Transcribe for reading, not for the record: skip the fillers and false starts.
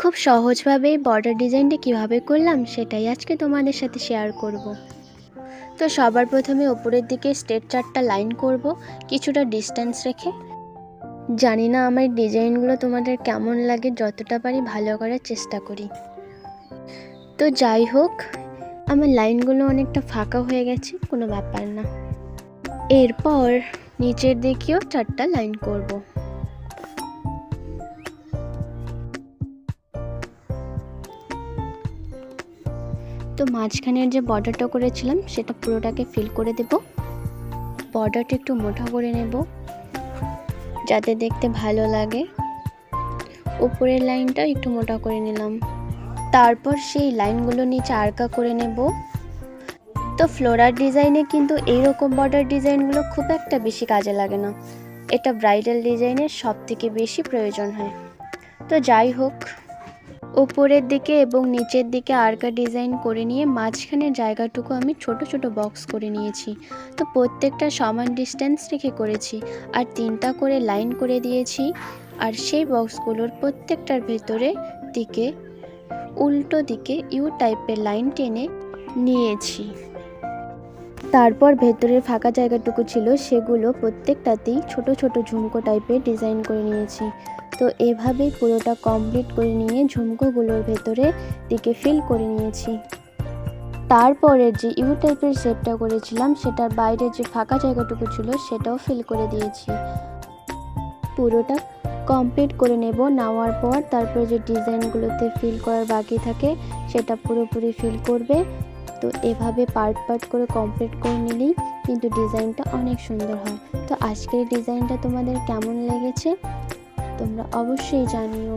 খুব সহজভাবে বর্ডার ডিজাইনটা কিভাবে করলাম সেটাই আজকে তোমাদের সাথে শেয়ার করব। তো সবার প্রথমে উপরের দিকে স্ট্রেট 4টা লাইন করব কিছুটা ডিস্টেন্স রেখে। জানি না আমার ডিজাইনগুলো তোমাদের কেমন লাগে, যতটা পারি ভালো করার চেষ্টা করি। তো যাই হোক, আমার লাইনগুলো অনেকটা ফাঁকা হয়ে গেছে, কোনো ব্যাপার না। এরপর নিচের দিকেও 4টা লাইন করব। তো মাঝখানের যে বর্ডারটা করেছিলাম সেটা পুরোটাকে ফিল করে দেব। বর্ডারটা একটু মোটা করে নেব যাতে দেখতে ভালো লাগে। উপরের লাইনটা একটু মোটা করে নিলাম, তারপর সেই লাইনগুলো নিচে আরকা করে নেব। তো ফ্লোরাল ডিজাইনে কিন্তু এইরকম বর্ডার ডিজাইনগুলো খুব একটা বেশি কাজে লাগে না, এটা ব্রাইডাল ডিজাইনের সব থেকে বেশি প্রয়োজন হয়। তো যাই হোক, উপরের দিকে এবং নিচের দিকে আরকা ডিজাইন করে নিয়ে মাঝখানের জায়গাটুকু আমি ছোট ছোট বক্স করে নিয়েছি। তো প্রত্যেকটা সমান ডিস্টেন্স রেখে করেছি, আর 3টা করে লাইন করে দিয়েছি। আর সেই বক্সগুলোর প্রত্যেকটার ভেতরে দিকে উল্টো দিকে ইউ টাইপের লাইন টেনে নিয়েছি। তারপর ভেতরের ফাঁকা জায়গাটুকু ছিল সেগুলো প্রত্যেকটাতেই ছোট ছোট ঝুমকো টাইপের ডিজাইন করে নিয়েছি। তো এভাবেই পুরোটা কমপ্লিট করে নিয়ে ঝুমকোগুলোর ভেতরে দিকে ফিল করে নিয়েছি। তারপরের যে ইউ টাইপের শেপটা করেছিলাম সেটার বাইরে যে ফাঁকা জায়গাটুকু ছিল সেটাও ফিল করে দিয়েছি। পুরোটা কমপ্লিট করে নেব। নেওয়ার পর তারপরে যে ডিজাইনগুলোতে ফিল করার বাকি থাকে সেটা পুরোপুরি ফিল করবে। তো এভাবে পার্ট পার্ট করে কমপ্লিট করে নিলেই কিন্তু ডিজাইনটা অনেক সুন্দর হয়। তো আজকের ডিজাইনটা তোমাদের কেমন লেগেছে তোমরা অবশ্যই জানিও।